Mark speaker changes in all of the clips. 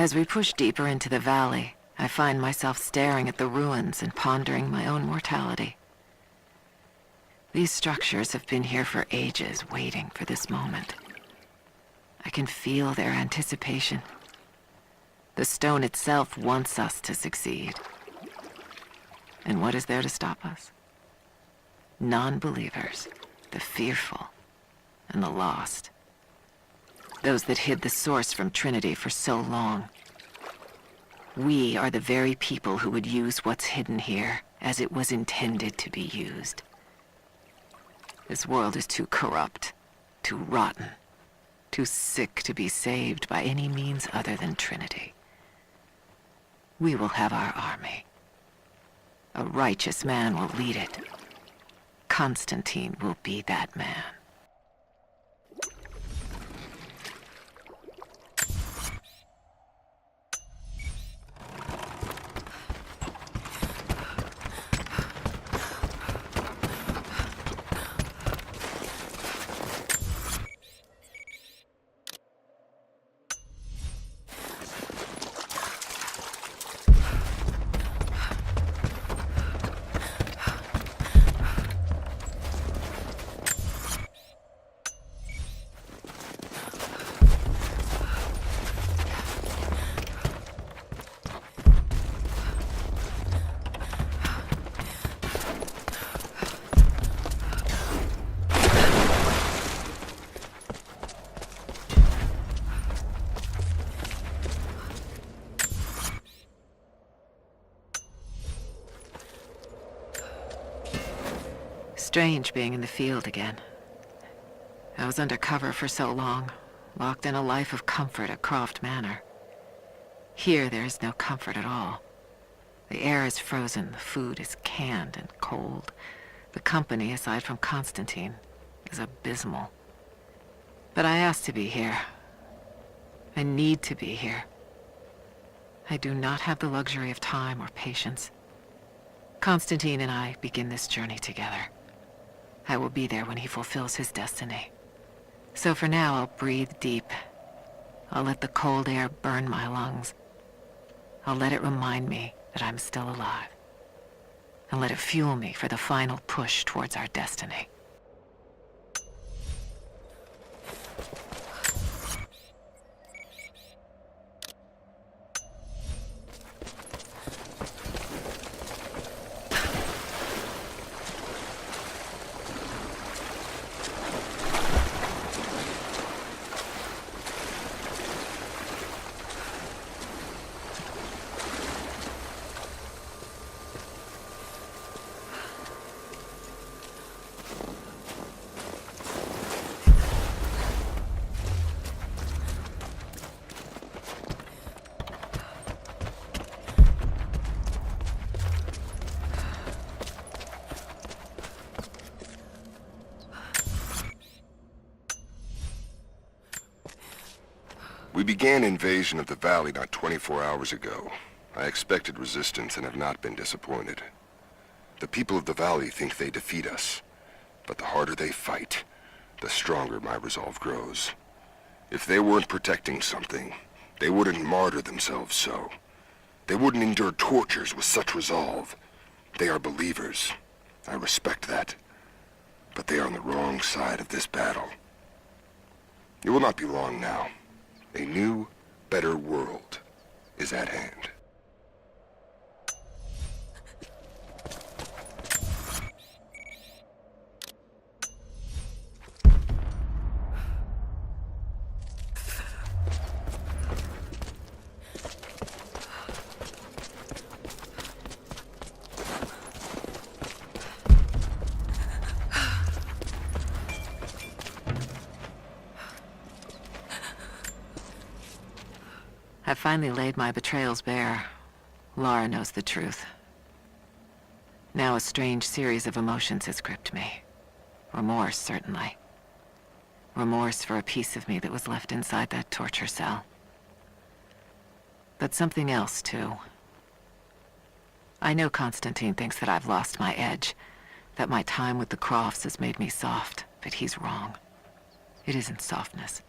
Speaker 1: As we push deeper into the valley, I find myself staring at the ruins and pondering my own mortality. These structures have been here for ages, waiting for this moment. I can feel their anticipation. The stone itself wants us to succeed. And what is there to stop us? Non-believers, the fearful, and the lost. Those that hid the source from Trinity for so long. We are the very people who would use what's hidden here as it was intended to be used. This world is too corrupt, too rotten, too sick to be saved by any means other than Trinity. We will have our army. A righteous man will lead it. Constantine will be that man. Strange being in the field again. I was under cover for so long, locked in a life of comfort at Croft Manor. Here there is no comfort at all. The air is frozen, the food is canned and cold. The company, aside from Constantine, is abysmal. But I asked to be here. I need to be here. I do not have the luxury of time or patience. Constantine and I begin this journey together. I will be there when he fulfills his destiny. So for now, I'll breathe deep. I'll let the cold air burn my lungs. I'll let it remind me that I'm still alive. And let it fuel me for the final push towards our destiny.
Speaker 2: We began invasion of the valley not 24 hours ago. I expected resistance and have not been disappointed. The people of the valley think they defeat us, but the harder they fight, the stronger my resolve grows. If they weren't protecting something, they wouldn't martyr themselves so. They wouldn't endure tortures with such resolve. They are believers. I respect that. But they are on the wrong side of this battle. It will not be long now. A new, better world is at hand.
Speaker 1: I've finally laid my betrayals bare. Lara knows the truth. Now a strange series of emotions has gripped me. Remorse, certainly. Remorse for a piece of me that was left inside that torture cell. But something else, too. I know Constantine thinks that I've lost my edge, that my time with the Crofts has made me soft, but he's wrong. It isn't softness.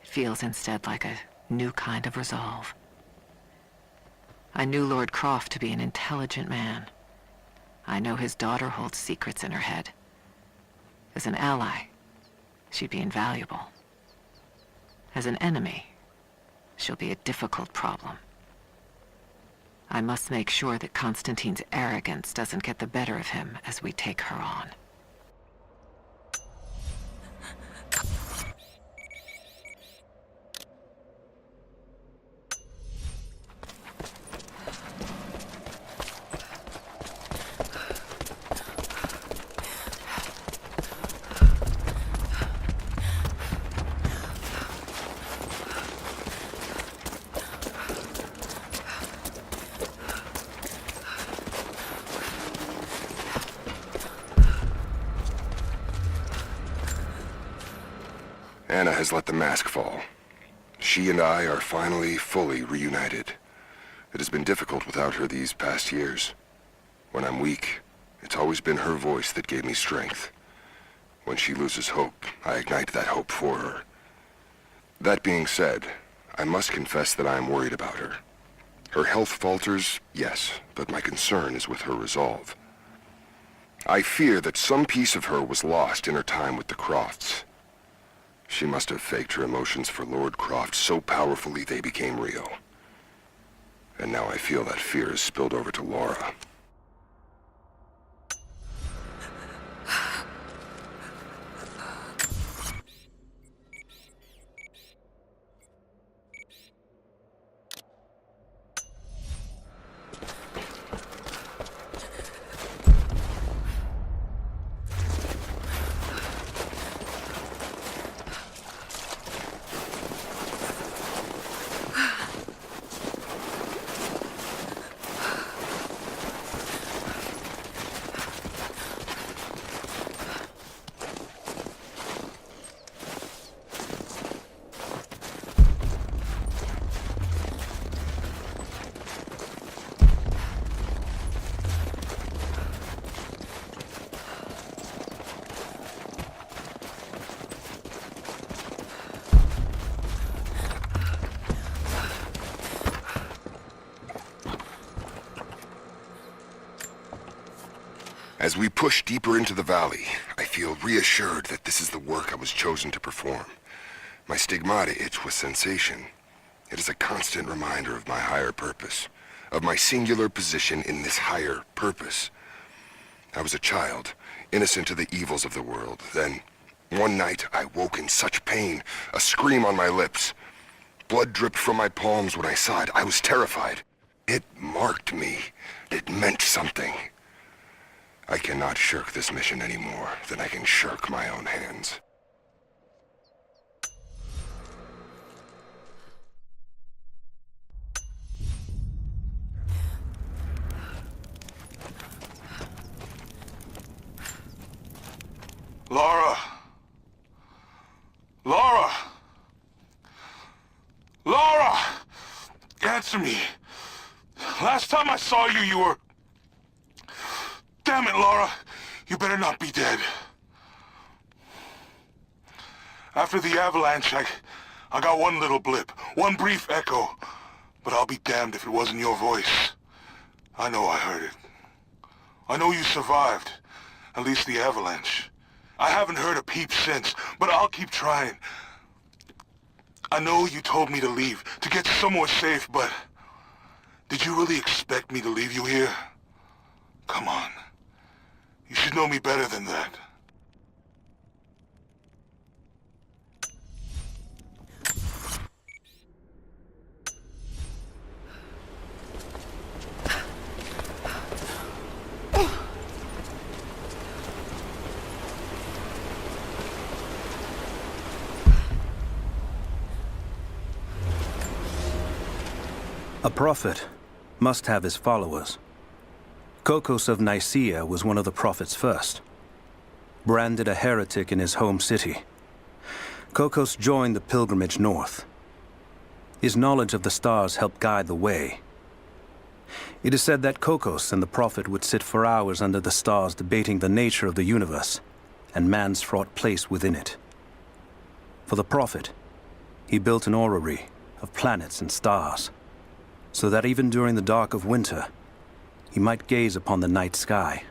Speaker 1: It feels instead like a new kind of resolve. I knew Lord Croft to be an intelligent man. I know his daughter holds secrets in her head. As an ally, she'd be invaluable. As an enemy, she'll be a difficult problem. I must make sure that Constantine's arrogance doesn't get the better of him as we take her on.
Speaker 2: Anna has let the mask fall. She and I are finally fully reunited. It has been difficult without her these past years. When I'm weak, it's always been her voice that gave me strength. When she loses hope, I ignite that hope for her. That being said, I must confess that I am worried about her. Her health falters, yes, but my concern is with her resolve. I fear that some piece of her was lost in her time with the Crofts. She must have faked her emotions for Lord Croft so powerfully they became real. And now I feel that fear has spilled over to Laura. As we push deeper into the valley, I feel reassured that this is the work I was chosen to perform. My stigmata itch with sensation. It is a constant reminder of my higher purpose, of my singular position in this higher purpose. I was a child, innocent to the evils of the world. Then, one night, I woke in such pain, a scream on my lips. Blood dripped from my palms when I saw it. I was terrified. It marked me. It meant something. I cannot shirk this mission any more than I can shirk my own hands.
Speaker 3: Laura! Laura! Laura! Answer me. Last time I saw you, you were... Damn it, Laura! You better not be dead. After the avalanche, I got one little blip, one brief echo. But I'll be damned if it wasn't your voice. I know I heard it. I know you survived. At least the avalanche. I haven't heard a peep since, but I'll keep trying. I know you told me to leave, to get somewhere safe, but... Did you really expect me to leave you here? Come on. You should know me better than that.
Speaker 4: A prophet must have his followers. Kokos of Nicaea was one of the prophets first. Branded a heretic in his home city, Kokos joined the pilgrimage north. His knowledge of the stars helped guide the way. It is said that Kokos and the prophet would sit for hours under the stars debating the nature of the universe and man's fraught place within it. For the prophet, he built an orrery of planets and stars, so that even during the dark of winter, he might gaze upon the night sky.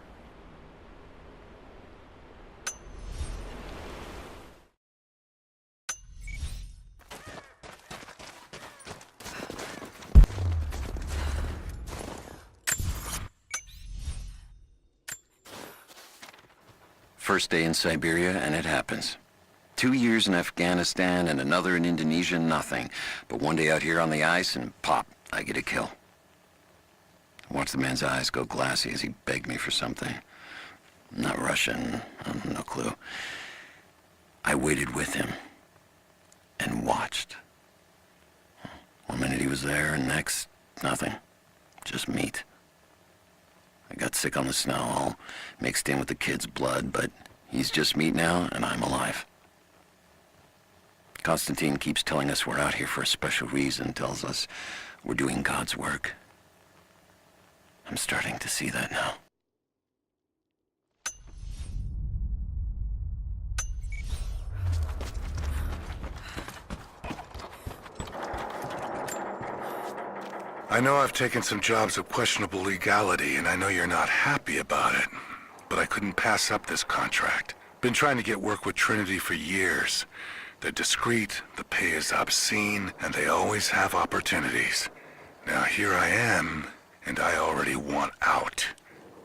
Speaker 5: First day in Siberia, and it happens. 2 years in Afghanistan and another in Indonesia, nothing. But one day out here on the ice, and pop, I get a kill. I watched the man's eyes go glassy as he begged me for something. Not Russian, no clue. I waited with him and watched. 1 minute he was there, and next, nothing. Just meat. I got sick on the snow, all mixed in with the kid's blood, but he's just meat now, and I'm alive. Constantine keeps telling us we're out here for a special reason, tells us we're doing God's work. I'm starting to see that now.
Speaker 3: I know I've taken some jobs of questionable legality, and I know you're not happy about it. But I couldn't pass up this contract. Been trying to get work with Trinity for years. They're discreet, the pay is obscene, and they always have opportunities. Now here I am, and I already want out.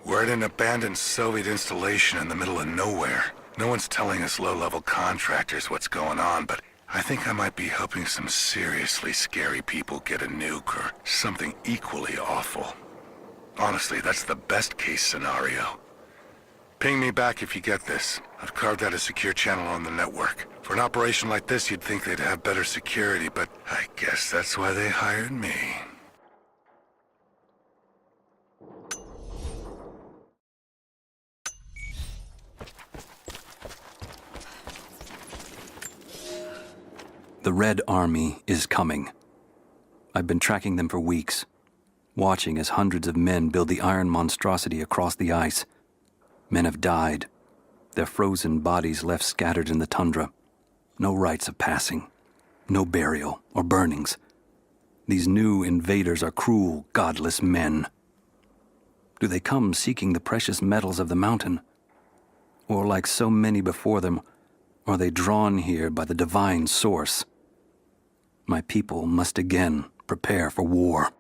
Speaker 3: We're at an abandoned Soviet installation in the middle of nowhere. No one's telling us low-level contractors what's going on, but I think I might be helping some seriously scary people get a nuke or something equally awful. Honestly, that's the best-case scenario. Ping me back if you get this. I've carved out a secure channel on the network. For an operation like this, you'd think they'd have better security, but I guess that's why they hired me.
Speaker 4: The Red Army is coming. I've been tracking them for weeks, watching as hundreds of men build the iron monstrosity across the ice. Men have died, their frozen bodies left scattered in the tundra. No rites of passing, no burial or burnings. These new invaders are cruel, godless men. Do they come seeking the precious metals of the mountain? Or like so many before them, are they drawn here by the divine source? My people must again prepare for war.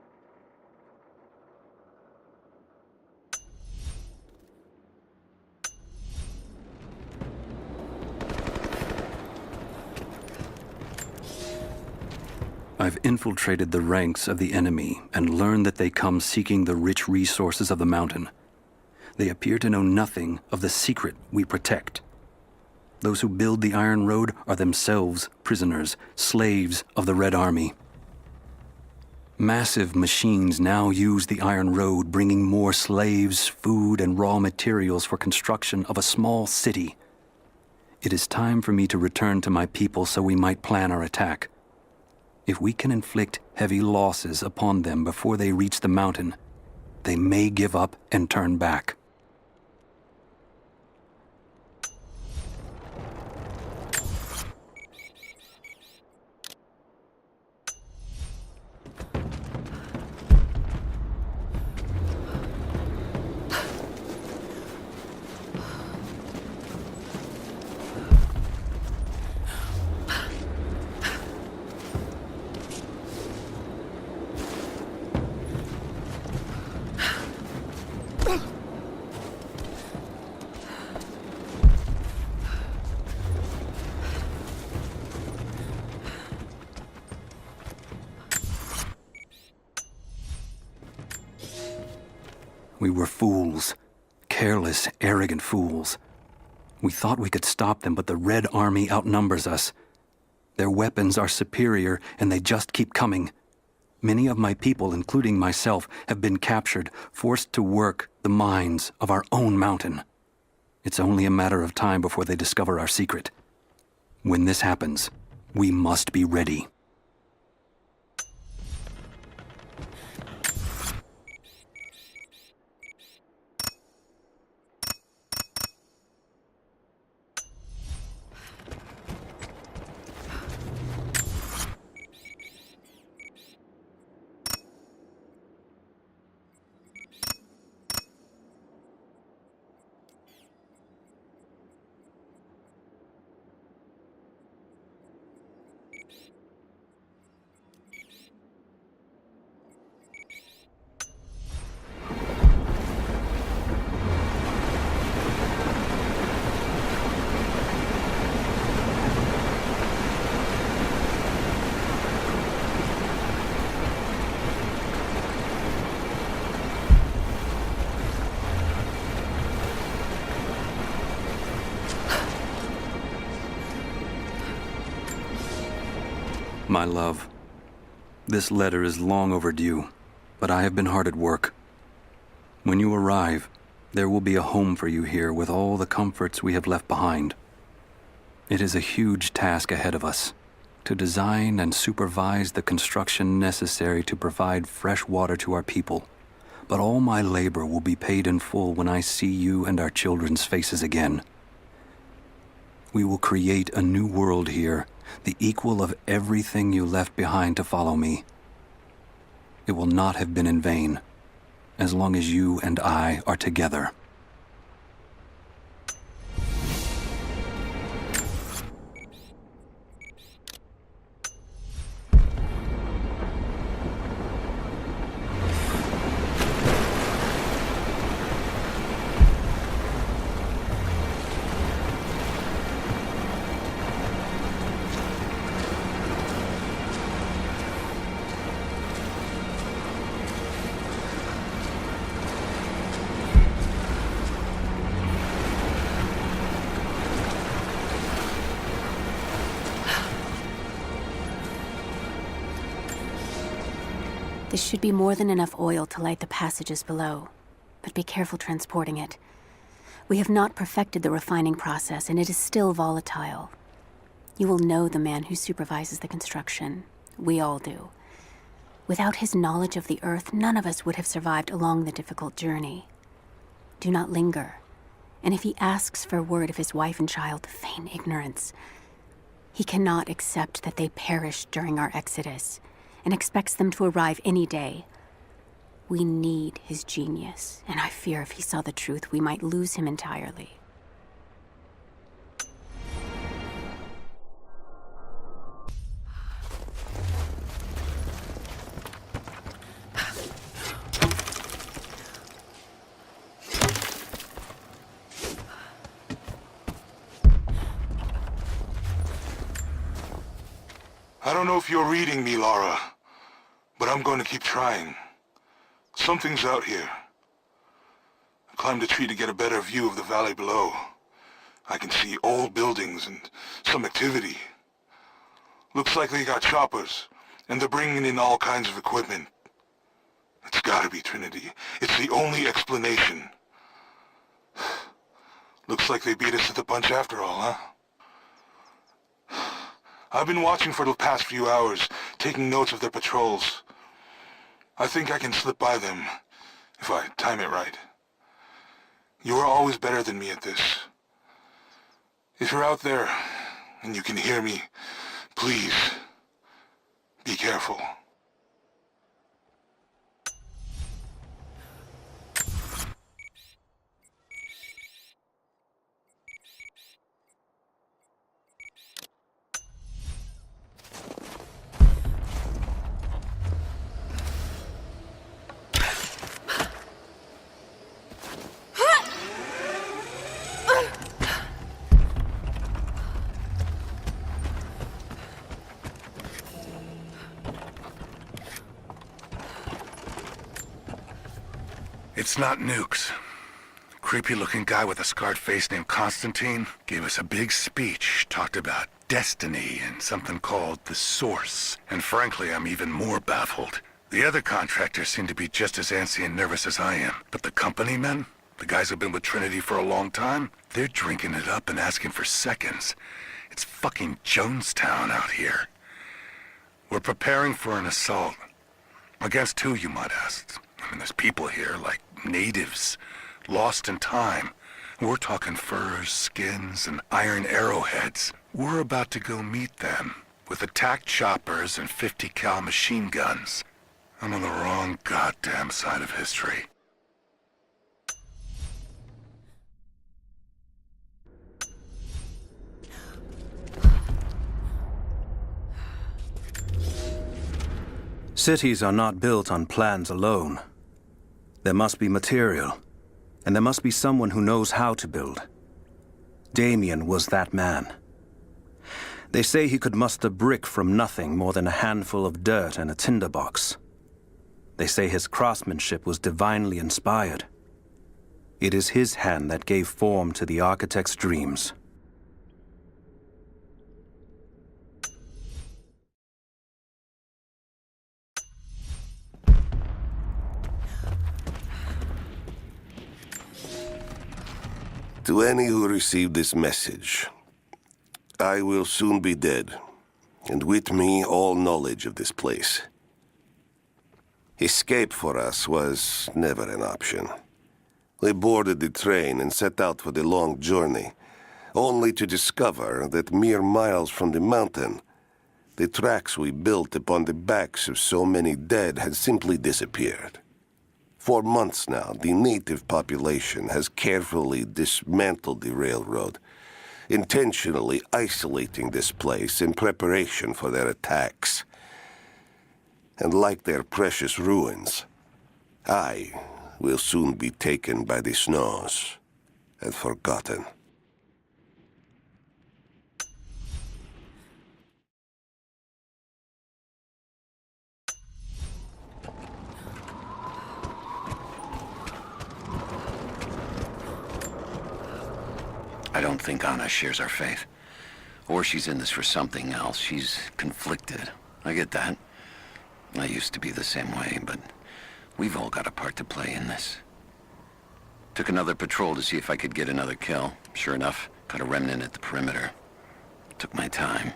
Speaker 4: I've infiltrated the ranks of the enemy and learned that they come seeking the rich resources of the mountain. They appear to know nothing of the secret we protect. Those who build the Iron Road are themselves prisoners, slaves of the Red Army. Massive machines now use the Iron Road, bringing more slaves, food, and raw materials for construction of a small city. It is time for me to return to my people so we might plan our attack. If we can inflict heavy losses upon them before they reach the mountain, they may give up and turn back. We were fools, careless, arrogant fools. We thought we could stop them, but the Red Army outnumbers us. Their weapons are superior, and they just keep coming. Many of my people, including myself, have been captured, forced to work the mines of our own mountain. It's only a matter of time before they discover our secret. When this happens, we must be ready. My love, this letter is long overdue, but I have been hard at work. When you arrive, there will be a home for you here with all the comforts we have left behind. It is a huge task ahead of us, to design and supervise the construction necessary to provide fresh water to our people. But all my labor will be paid in full when I see you and our children's faces again. We will create a new world here, the equal of everything you left behind to follow me. It will not have been in vain, as long as you and I are together.
Speaker 6: This should be more than enough oil to light the passages below, but be careful transporting it. We have not perfected the refining process, and it is still volatile. You will know the man who supervises the construction. We all do. Without his knowledge of the Earth, none of us would have survived along the difficult journey. Do not linger, and if he asks for word of his wife and child, feign ignorance. He cannot accept that they perished during our exodus, and expects them to arrive any day. We need his genius, and I fear if he saw the truth, we might lose him entirely.
Speaker 3: I don't know if you're reading me, Lara, but I'm going to keep trying. Something's out here. I climbed a tree to get a better view of the valley below. I can see old buildings and some activity. Looks like they got choppers, and they're bringing in all kinds of equipment. It's gotta be Trinity. It's the only explanation. Looks like they beat us to the punch after all, huh? I've been watching for the past few hours, taking notes of their patrols. I think I can slip by them, if I time it right. You are always better than me at this. If you're out there, and you can hear me, please, be careful.
Speaker 7: It's not nukes. Creepy-looking guy with a scarred face named Constantine gave us a big speech, talked about destiny and something called the Source. And frankly, I'm even more baffled. The other contractors seem to be just as antsy and nervous as I am. But the company men, the guys who've been with Trinity for a long time, they're drinking it up and asking for seconds. It's fucking Jonestown out here. We're preparing for an assault. Against who, you might ask? I mean, there's people here, like natives, lost in time. We're talking furs, skins, and iron arrowheads. We're about to go meet them with attack choppers and 50 cal machine guns. I'm on the wrong goddamn side of history.
Speaker 4: Cities are not built on plans alone. There must be material, and there must be someone who knows how to build. Damien was that man. They say he could muster brick from nothing more than a handful of dirt and a tinderbox. They say his craftsmanship was divinely inspired. It is his hand that gave form to the architect's dreams.
Speaker 8: To any who receive this message, I will soon be dead, and with me all knowledge of this place. Escape for us was never an option. We boarded the train and set out for the long journey, only to discover that mere miles from the mountain, the tracks we built upon the backs of so many dead had simply disappeared. For months now, the native population has carefully dismantled the railroad, intentionally isolating this place in preparation for their attacks. And like their precious ruins, I will soon be taken by the snows and forgotten.
Speaker 5: I don't think Anna shares our faith. Or she's in this for something else. She's conflicted. I get that. I used to be the same way, but we've all got a part to play in this. Took another patrol to see if I could get another kill. Sure enough, caught a remnant at the perimeter. Took my time.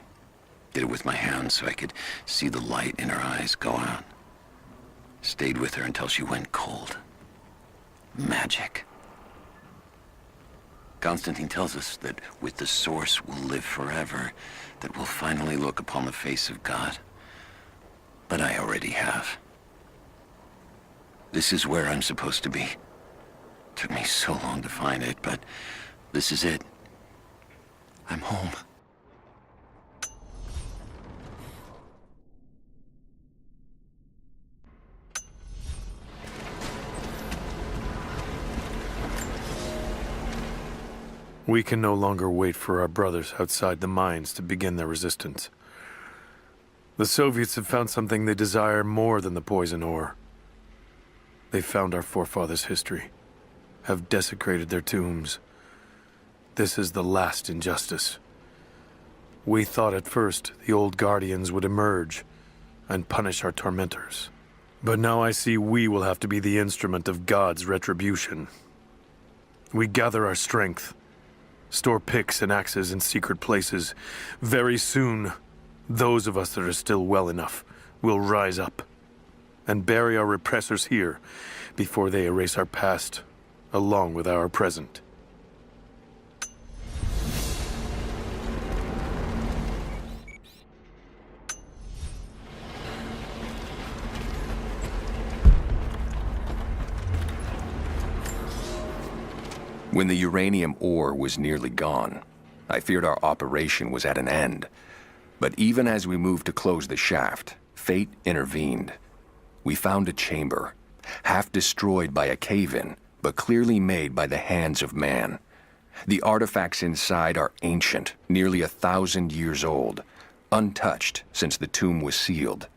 Speaker 5: Did it with my hands so I could see the light in her eyes go out. Stayed with her until she went cold. Magic. Constantine tells us that with the Source we'll live forever, that we'll finally look upon the face of God. But I already have. This is where I'm supposed to be. Took me so long to find it, but this is it. I'm home.
Speaker 9: We can no longer wait for our brothers outside the mines to begin their resistance. The Soviets have found something they desire more than the poison ore. They've found our forefathers' history, have desecrated their tombs. This is the last injustice. We thought at first the old guardians would emerge and punish our tormentors. But now I see we will have to be the instrument of God's retribution. We gather our strength, store picks and axes in secret places. Very soon, those of us that are still well enough will rise up and bury our repressors here before they erase our past along with our present.
Speaker 10: When the uranium ore was nearly gone, I feared our operation was at an end. But even as we moved to close the shaft, fate intervened. We found a chamber, half destroyed by a cave-in, but clearly made by the hands of man. The artifacts inside are ancient, nearly 1,000 years old, untouched since the tomb was sealed.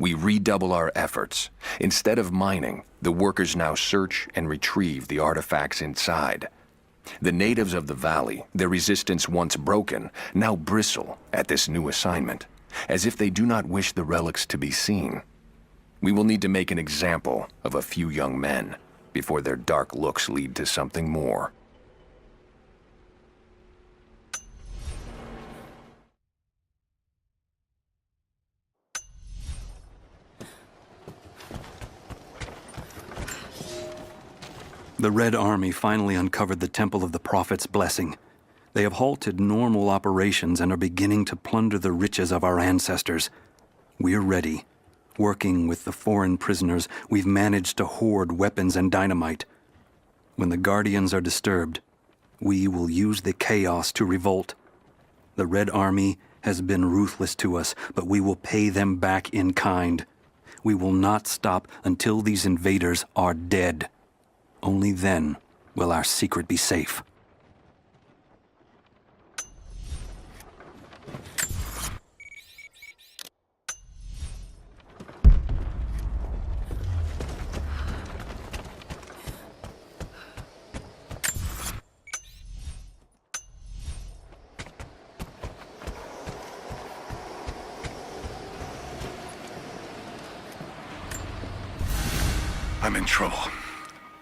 Speaker 10: We redouble our efforts. Instead of mining, the workers now search and retrieve the artifacts inside. The natives of the valley, their resistance once broken, now bristle at this new assignment, as if they do not wish the relics to be seen. We will need to make an example of a few young men before their dark looks lead to something more.
Speaker 4: The Red Army finally uncovered the Temple of the Prophet's Blessing. They have halted normal operations and are beginning to plunder the riches of our ancestors. We're ready. Working with the foreign prisoners, we've managed to hoard weapons and dynamite. When the Guardians are disturbed, we will use the chaos to revolt. The Red Army has been ruthless to us, but we will pay them back in kind. We will not stop until these invaders are dead. Only then will our secret be safe.
Speaker 7: I'm in trouble.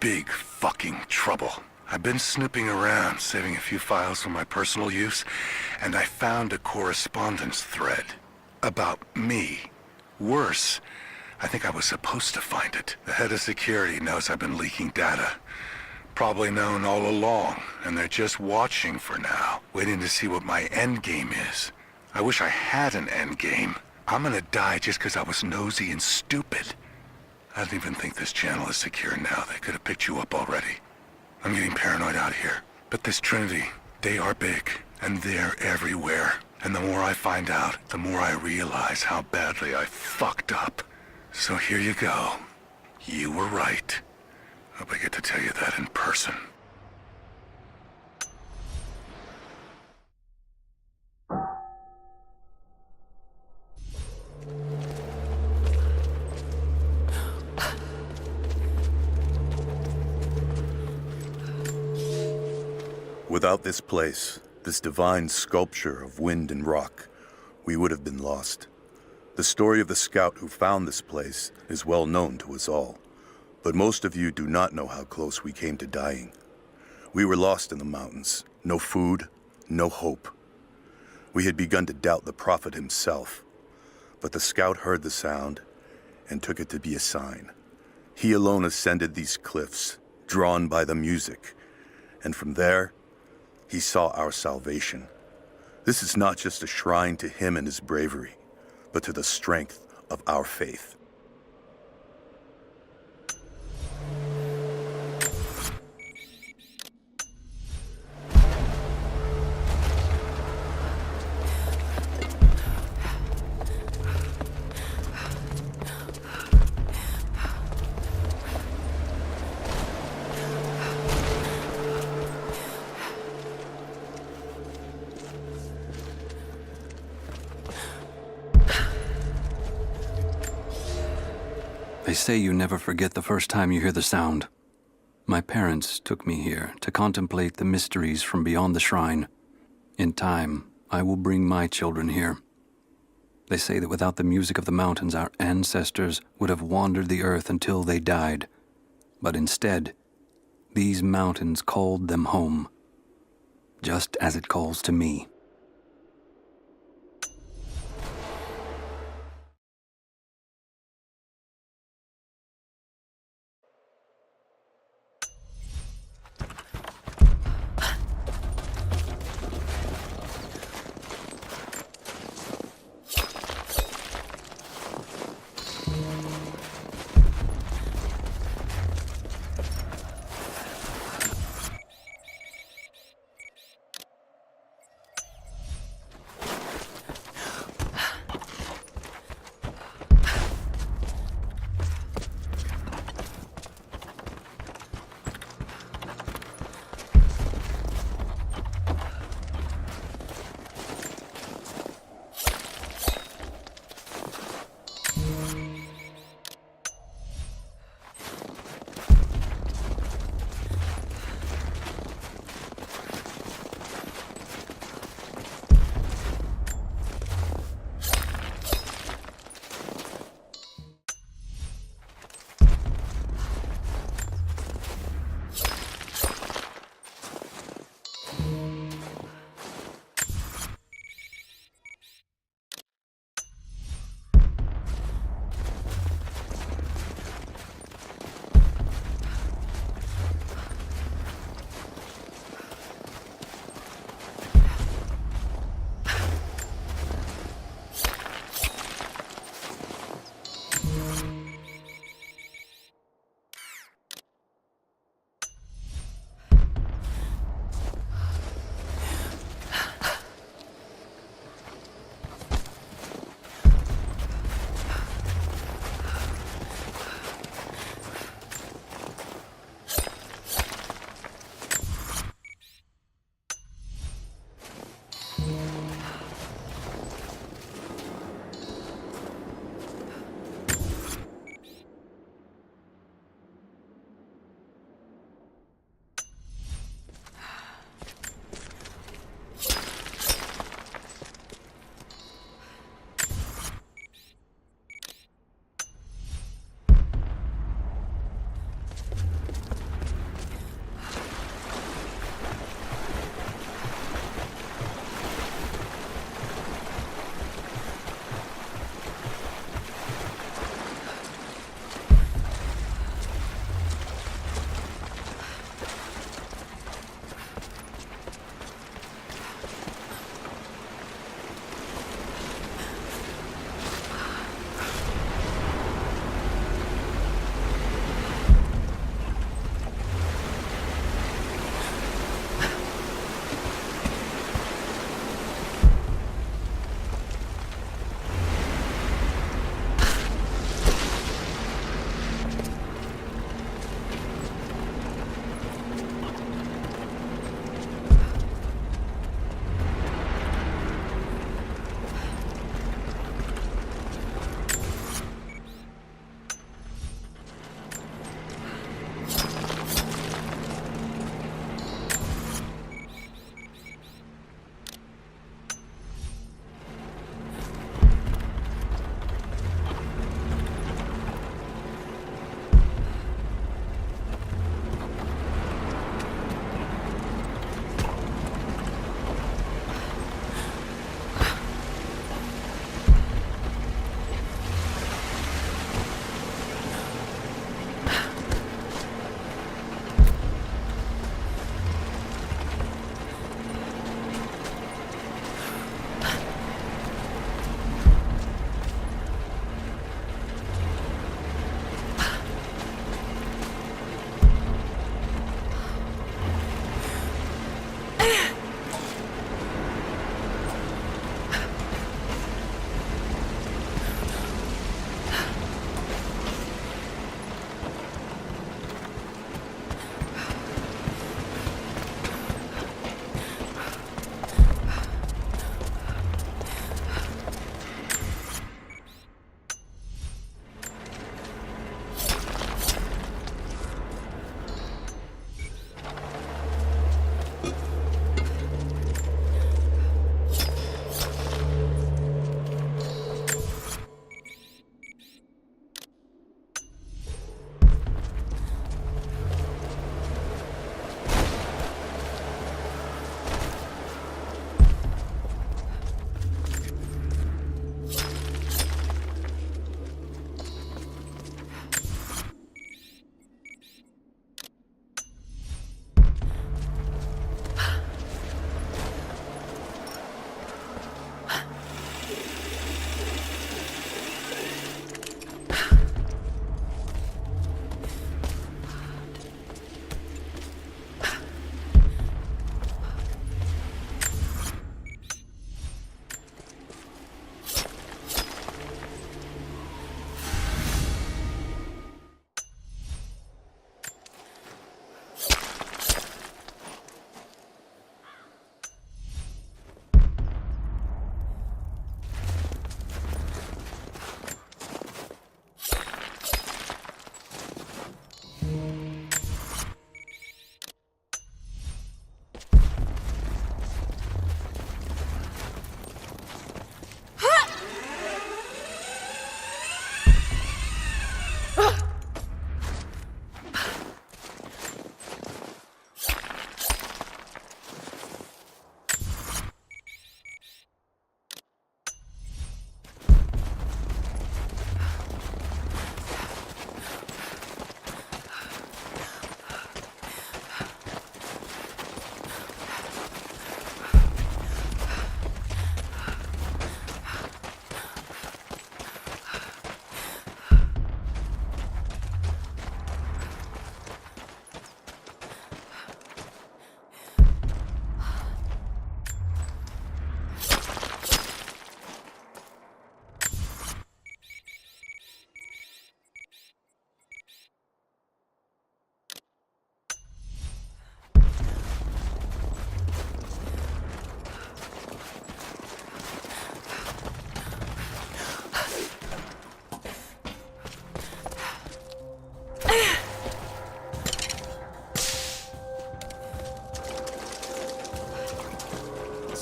Speaker 7: Big fucking trouble. I've been snooping around, saving a few files for my personal use, and I found a correspondence thread about me. Worse, I think I was supposed to find it. The head of security knows I've been leaking data. Probably known all along, and they're just watching for now, waiting to see what my end game is. I wish I had an end game. I'm gonna die just because I was nosy and stupid. I don't even think this channel is secure now. They could have picked you up already. I'm getting paranoid out here. But this Trinity, they are big, and they're everywhere. And the more I find out, the more I realize how badly I fucked up. So here you go. You were right. Hope I get to tell you that in person.
Speaker 11: Without this place, this divine sculpture of wind and rock, we would have been lost. The story of the scout who found this place is well known to us all, but most of you do not know how close we came to dying. We were lost in the mountains, no food, no hope. We had begun to doubt the prophet himself, but the scout heard the sound and took it to be a sign. He alone ascended these cliffs, drawn by the music, and from there, he saw our salvation. This is not just a shrine to him and his bravery, but to the strength of our faith.
Speaker 12: They say you never forget the first time you hear the sound. My parents took me here to contemplate the mysteries from beyond the shrine. In time, I will bring my children here. They say that without the music of the mountains, our ancestors would have wandered the earth until they died. But instead, these mountains called them home, just as it calls to me.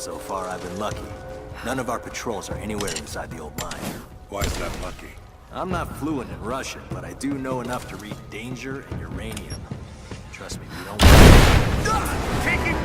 Speaker 13: So far, I've been lucky. None of our patrols are anywhere inside the old mine.
Speaker 7: Why is that lucky?
Speaker 13: I'm not fluent in Russian, but I do know enough to read danger and uranium. Trust me, we don't...
Speaker 7: Taking